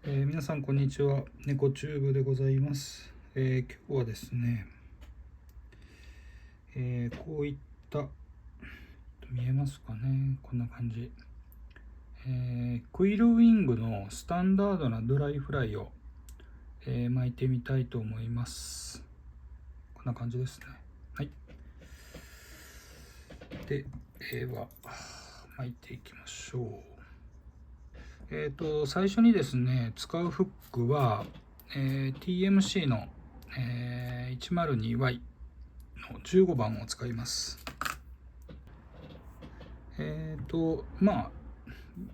皆さんこんにちは。猫チューブでございます。今日はですね、こういった見えますかね、こんな感じ、クイルウィングのスタンダードなドライフライを、巻いてみたいと思います。こんな感じですね。はい。で、は巻いていきましょう。最初にですね、使うフックは、TMC の、102Y の15番を使います。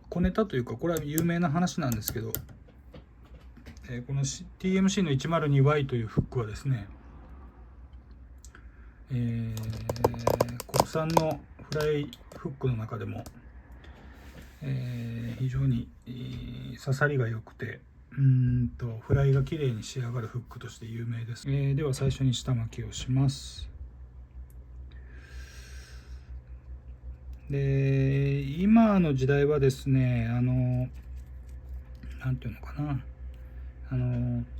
小ネタというか、これは有名な話なんですけど、この TMC の 102Y というフックはですね、国産のフライフックの中でも、非常に、刺さりが良くて、フライがきれいに仕上がるフックとして有名です。では最初に下巻きをします。で、今の時代はですね、なんていうのかな、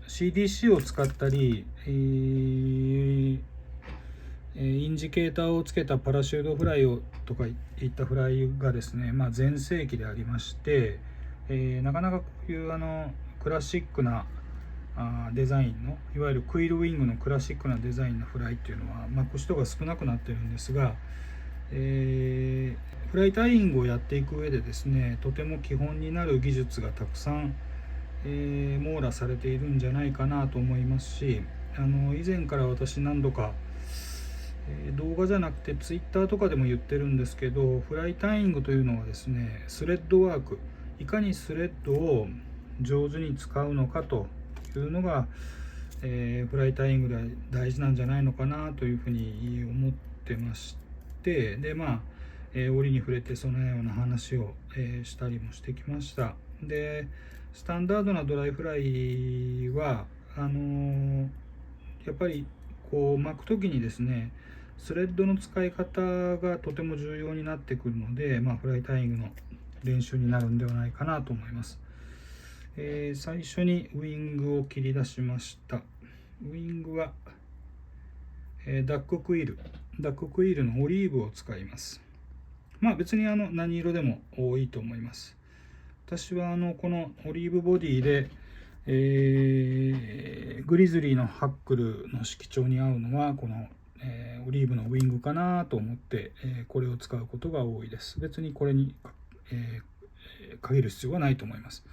CDC を使ったり、インジケーターをつけたパラシュートフライをとかいったフライがですね、全盛期でありまして、なかなかこういうクラシックなデザインの、いわゆるクイルウィングのクラシックなデザインのフライっていうのは巻く人が少なくなってるんですが、フライタイイングをやっていく上でですね、とても基本になる技術がたくさん、網羅されているんじゃないかなと思いますし、以前から私何度か、動画じゃなくてツイッターとかでも言ってるんですけど、フライタイイングというのはですね、スレッドワーク、いかにスレッドを上手に使うのかというのが、フライタイイングで大事なんじゃないのかなというふうに思ってまして、で折に触れてそのような話を、したりもしてきました。で、スタンダードなドライフライはやっぱりこう巻く時にですね、スレッドの使い方がとても重要になってくるので、フライタイイングの練習になるんではないかなと思います。最初にウィングを切り出しました。ウィングは、ダッククイールのオリーブを使います。別に何色でもいいと思います。私はこのオリーブボディで、グリズリーのハックルの色調に合うのはこの、オリーブのウィングかなと思って、これを使うことが多いです。別にこれに、限る必要はないと思います。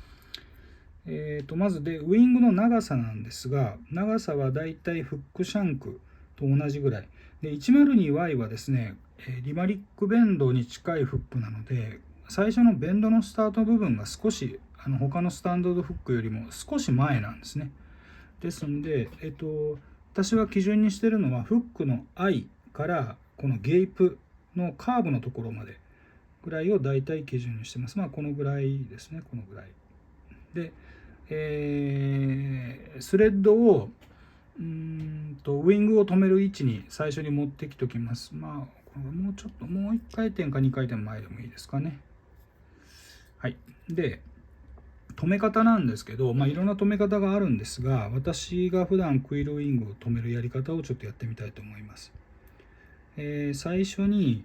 まずでウィングの長さなんですが、長さはだいたいフックシャンクと同じぐらいで、 102Y はですね、リマリックベンドに近いフックなので、最初のベンドのスタート部分が少し他のスタンダードフックよりも少し前なんですね。ですので、私は基準にしているのはフックの I からこのゲイプのカーブのところまでぐらいをだいたい基準にしてます。このぐらいですね、このぐらいで、スレッドをウィングを止める位置に最初に持ってきておきます。これもうちょっともう1回転か2回転前でもいいですかね。はい。で、止め方なんですけど、いろんな止め方があるんですが、私が普段クイルウィングを止めるやり方をちょっとやってみたいと思います。最初に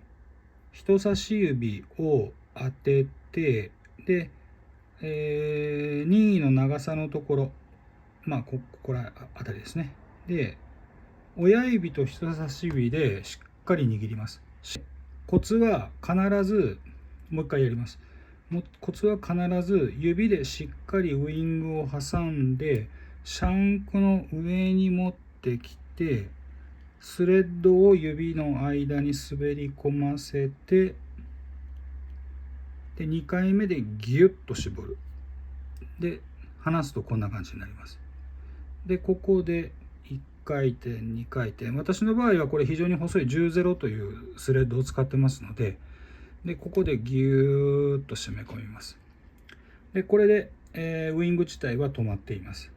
人差し指を当てて、で、任意の長さのところ、ここらあたりですね。で、親指と人差し指でしっかり握ります。コツは必ず、もう一回やります。コツは必ず指でしっかりウイングを挟んで、シャンクの上に持ってきて、スレッドを指の間に滑り込ませて、で2回目でギュッと絞る。で離すとこんな感じになります。でここで1回転2回転、私の場合はこれ非常に細い10ゼロというスレッドを使ってますので、ここでギューッと締め込みます。でこれで、ウイング自体は止まっています。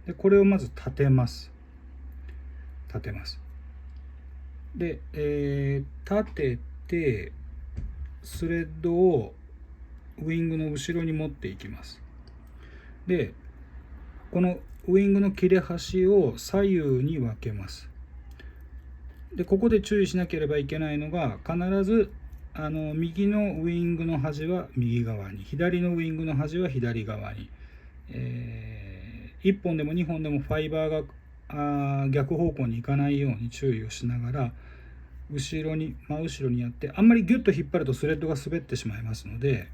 でこれをまず立てます。で、立ててスレッドをウイングの後ろに持っていきます。でこのウイングの切れ端を左右に分けます。でここで注意しなければいけないのが、必ず右のウイングの端は右側に、左のウイングの端は左側に、1本でも2本でもファイバーが逆方向に行かないように注意をしながら、後ろに真後ろにやって、あんまりギュッと引っ張るとスレッドが滑ってしまいますので、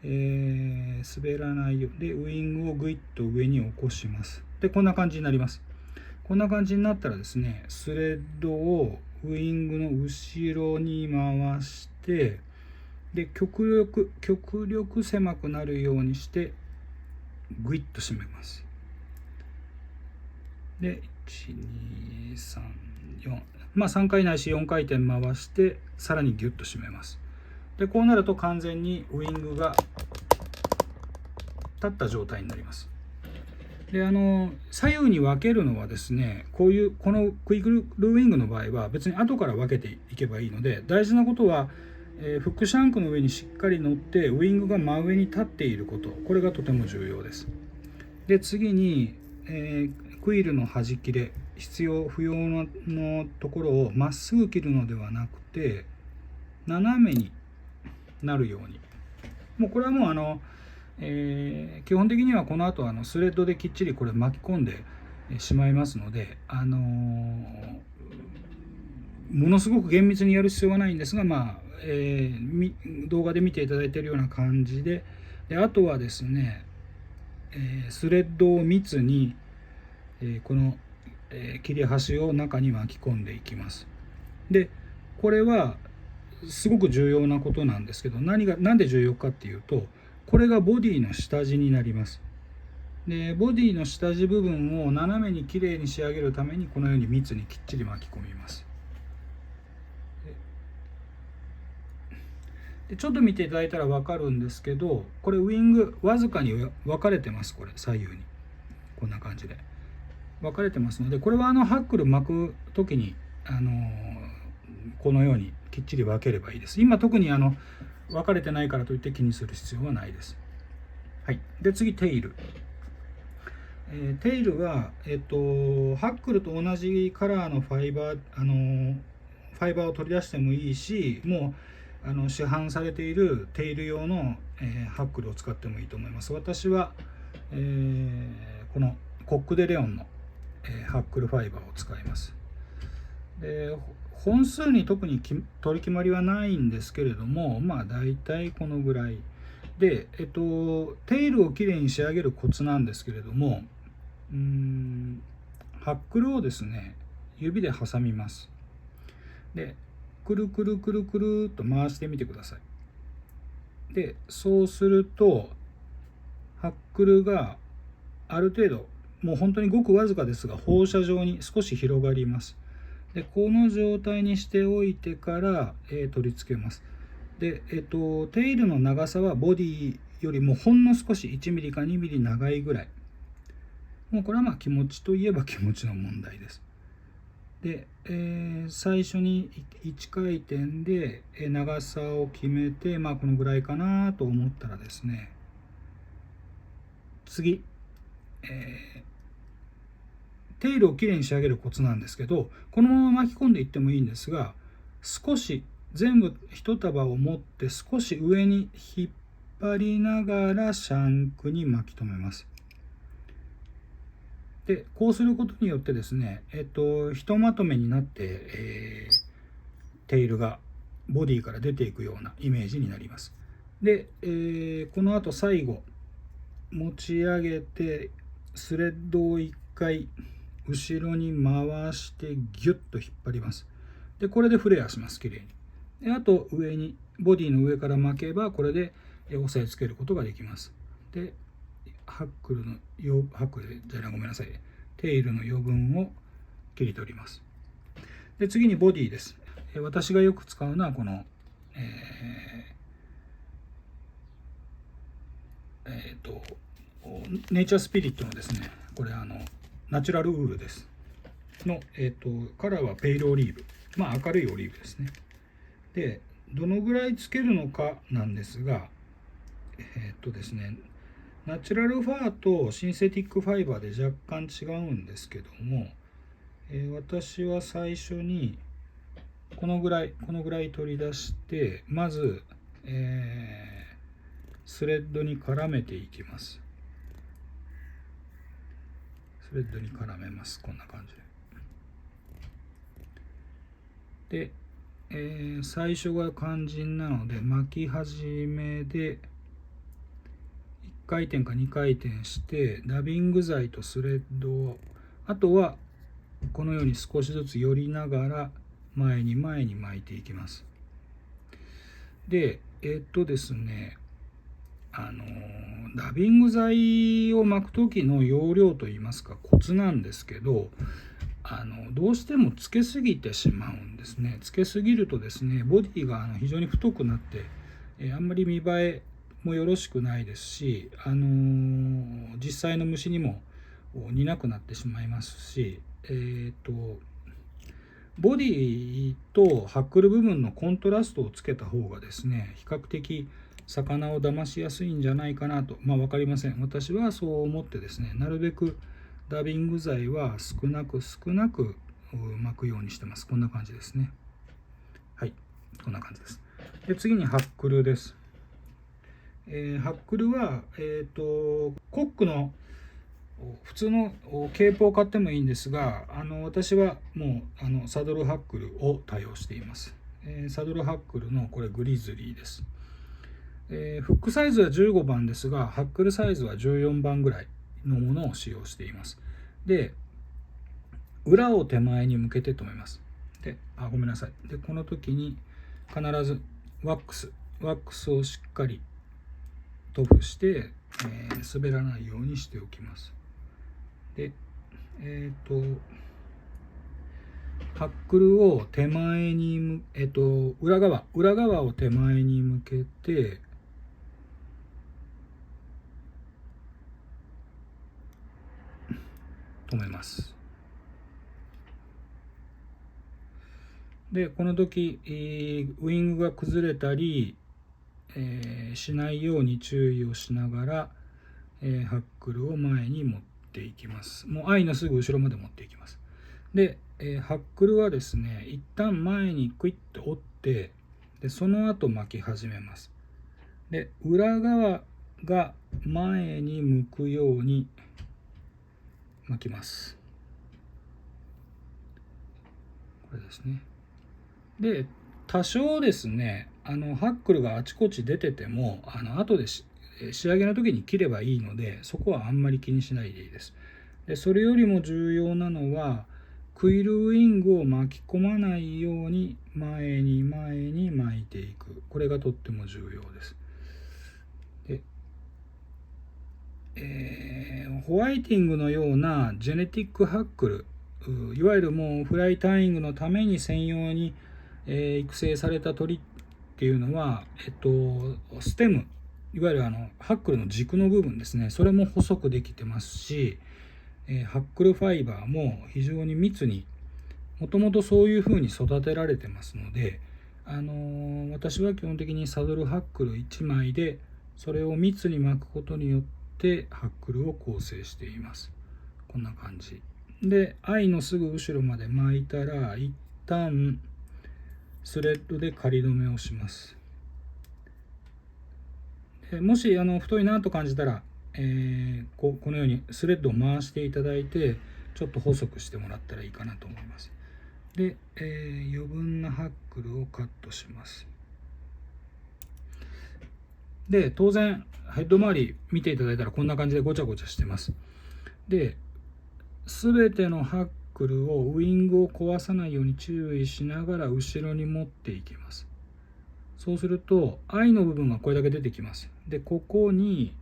滑らないようでウイングをグイッと上に起こします。でこんな感じになります。こんな感じになったらですね、スレッドをウイングの後ろに回して、で極力狭くなるようにしてグイッと締めます。で123まあ3回ないし4回転回してさらにギュッと締めます。でこうなると完全にウイングが立った状態になります。で左右に分けるのはですね、このクイックルウイングの場合は別に後から分けていけばいいので、大事なことは、フックシャンクの上にしっかり乗ってウイングが真上に立っていること、これがとても重要です。で次に、クイルの端切れ、必要不要のところをまっすぐ切るのではなくて斜めになるように、もうこれはもう基本的にはこの後スレッドできっちりこれ巻き込んでしまいますので、ものすごく厳密にやる必要はないんですが、動画で見ていただいているような感じで、あとはですね、スレッドを密に、この、切れ端を中に巻き込んでいきます。でこれはすごく重要なことなんですけど、なんで重要かっていうと、これがボディの下地になります。でボディの下地部分を斜めにきれいに仕上げるためにこのように密にきっちり巻き込みます。でちょっと見ていただいたら分かるんですけど、これウイングわずかに分かれてます。これ左右にこんな感じで分かれてますので、これはハックル巻く時にこのようにきっちり分ければいいです。今特に分かれてないからといって気にする必要はないです。はい、で次テイル。テイルは、ハックルと同じカラーのファイバーを取り出してもいいし、もう市販されているテイル用の、ハックルを使ってもいいと思います。私は、このコック・デ・レオンの、ハックルファイバーを使います。で本数に特に取り決まりはないんですけれども、だいたいこのぐらいで、テイルをきれいに仕上げるコツなんですけれども、ハックルをですね指で挟みます。でくるくるくるくるっと回してみてください。でそうするとハックルがある程度、もう本当にごくわずかですが放射状に少し広がります。でこの状態にしておいてから、取り付けます。で、テイルの長さはボディよりもほんの少し1ミリか2ミリ長いぐらい。もうこれは気持ちといえば気持ちの問題です。で、最初に1回転で長さを決めて、このぐらいかなと思ったらですね、次、テイルをきれいに仕上げるコツなんですけど、このまま巻き込んでいってもいいんですが、少し全部一束を持って少し上に引っ張りながらシャンクに巻き留めます。でこうすることによってですね、ひとまとめになって、テイルがボディから出ていくようなイメージになります。で、この後最後持ち上げてスレッドを1回後ろに回してギュッと引っ張ります。でこれでフレアします、きれいに。であと上にボディの上から巻けばこれで押さえつけることができます。でハックルじゃない、ごめんなさい、テイルの余分を切り取ります。で次にボディです。私がよく使うのはこの、ネイチャースピリットのですね、これナチュラルウールですの、カラーはペイルオリーブ、明るいオリーブですね。でどのぐらいつけるのかなんですが、ですね、ナチュラルファーとシンセティックファイバーで若干違うんですけども、私は最初にこのぐらい取り出して、まず、スレッドに絡めていきます。スレッドに絡めます。こんな感じで。で、最初が肝心なので、巻き始めで1回転か2回転して、ダビング剤とスレッドを、あとはこのように少しずつ寄りながら前に巻いていきます。で、ですね、ダビング剤を巻く時の要領といいますかコツなんですけど、どうしてもつけすぎてしまうんですね。つけすぎるとですね、ボディが非常に太くなって、あんまり見栄えもよろしくないですし、実際の虫にも似なくなってしまいますし、ボディとハックル部分のコントラストをつけた方がですね、比較的魚を騙しやすいんじゃないかなと、分かりません。私はそう思ってですね、なるべくダビング剤は少なく巻くようにしてます。こんな感じですね。はい、こんな感じです。で、次にハックルです。ハックルは、コックの普通のケープを買ってもいいんですが、私はもうサドルハックルを多用しています。サドルハックルのこれグリズリーです。フックサイズは15番ですが、ハックルサイズは14番ぐらいのものを使用しています。で、裏を手前に向けて止めます。で、ごめんなさい。で、この時に必ずワックスをしっかり塗布して、滑らないようにしておきます。で、ハックルを手前に裏側を手前に向けて、止めます。で、この時、ウイングが崩れたり、しないように注意をしながら、ハックルを前に持っていきます。もうアイのすぐ後ろまで持っていきます。で、ハックルはですね、一旦前にクイッと折って、でその後巻き始めます。で、裏側が前に向くように巻きます。これですね。で、多少ですね、ハックルがあちこち出てても、後で仕上げの時に切ればいいので、そこはあんまり気にしないでいいです。で、それよりも重要なのは、クイルウィングを巻き込まないように前に巻いていく。これがとっても重要です。で、ホワイティングのようなジェネティックハックル、いわゆるもうフライタイイングのために専用に育成された鳥っていうのは、ステム、いわゆるハックルの軸の部分ですね、それも細くできてますし、ハックルファイバーも非常に密に、もともとそういうふうに育てられてますので、私は基本的にサドルハックル1枚でそれを密に巻くことによってハックルを構成しています。こんな感じで、アイのすぐ後ろまで巻いたら一旦スレッドで仮止めをします。でもし太いなと感じたら、このようにスレッドを回していただいてちょっと細くしてもらったらいいかなと思います。で、余分なハックルをカットします。で、当然ヘッド周り見ていただいたらこんな感じでごちゃごちゃしてます。で、全てのハックルをウイングを壊さないように注意しながら後ろに持っていきます。そうするとアイの部分がこれだけ出てきます。で、ここに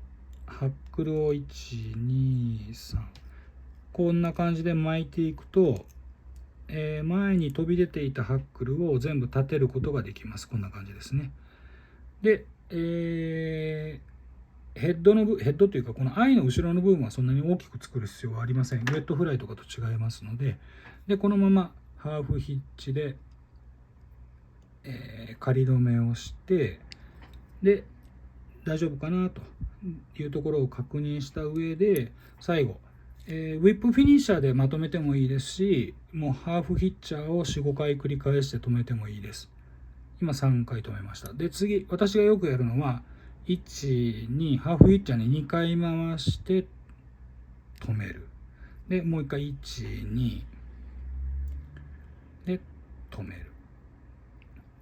ハックルを1、2、3、こんな感じで巻いていくと、前に飛び出ていたハックルを全部立てることができます。こんな感じですね。で、ヘッドというかこのアイの後ろの部分はそんなに大きく作る必要はありません。ウェットフライとかと違いますので、このままハーフヒッチで、仮止めをして、で、大丈夫かなというところを確認した上で、最後、ウィップフィニッシャーでまとめてもいいですし、もうハーフヒッチャーを 4,5 回繰り返して止めてもいいです。今3回止めました。で次、私がよくやるのは1、2、ハーフヒッチャーに2回回して止める。でもう1回1、2で止める。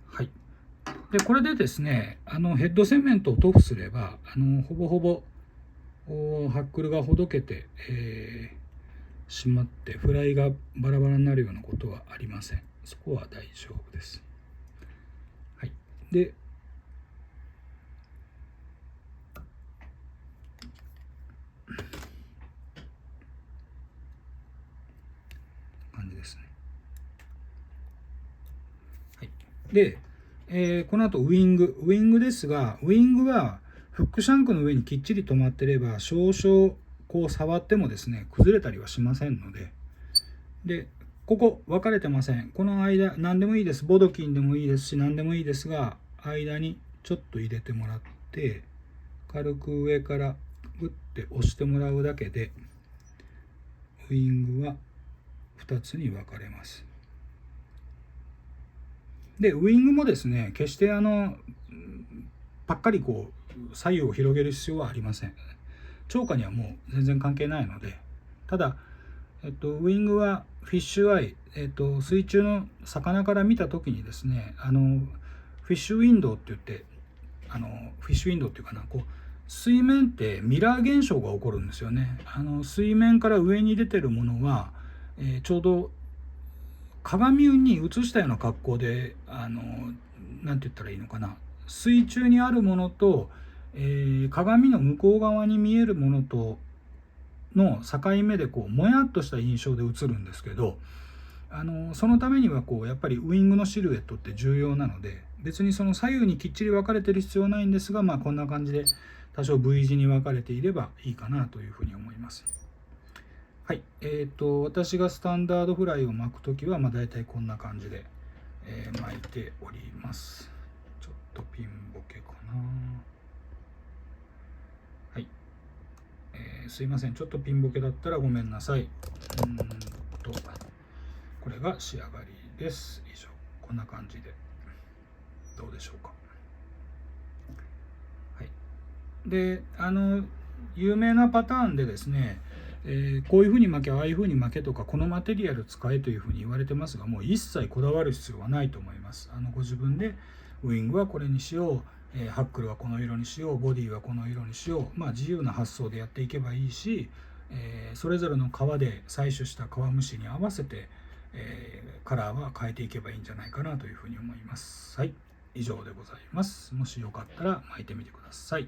はい。でこれでですね、ヘッドセメントを塗布すればほぼほぼハックルがほどけて、しまってフライがバラバラになるようなことはありません。そこは大丈夫です。はい。で感じですね。はい。で、この後ウィングですが、ウィングはフックシャンクの上にきっちり止まってれば、少々こう触ってもですね、崩れたりはしませんので、でここ分かれてません。この間何でもいいです。ボドキンでもいいですし何でもいいですが、間にちょっと入れてもらって軽く上からグッて押してもらうだけでウィングは2つに分かれます。でウィングもですね、決してパッカリこう左右を広げる必要はありません。釣果にはもう全然関係ないので、ただウィングはフィッシュアイ、水中の魚から見た時にですね、フィッシュウィンドウって言って、フィッシュウィンドウっていうかな、こう水面ってミラー現象が起こるんですよね。水面から上に出てるものは、ちょうど鏡に映したような格好でなんて言ったらいいのかな、水中にあるものと、鏡の向こう側に見えるものとの境目でこうもやっとした印象で映るんですけど、そのためにはこうやっぱりウイングのシルエットって重要なので、別にその左右にきっちり分かれてる必要はないんですが、まあこんな感じで多少 V 字に分かれていればいいかなというふうに思います。はい、私がスタンダードフライを巻くときは、まあ大体こんな感じで、巻いております。ちょっとピンボケかな。はい、すいません、ちょっとピンボケだったらごめんなさい。これが仕上がりです。以上、こんな感じでどうでしょうか。はい、で有名なパターンでですね、こういうふうに巻けああいうふうに巻けとか、このマテリアル使えというふうに言われてますが、もう一切こだわる必要はないと思います。ご自分でウイングはこれにしよう、ハックルはこの色にしよう、ボディはこの色にしよう、まあ自由な発想でやっていけばいいし、それぞれの皮で採取した皮むしに合わせて、カラーは変えていけばいいんじゃないかなというふうに思います。はい、以上でございます。もしよかったら巻いてみてください。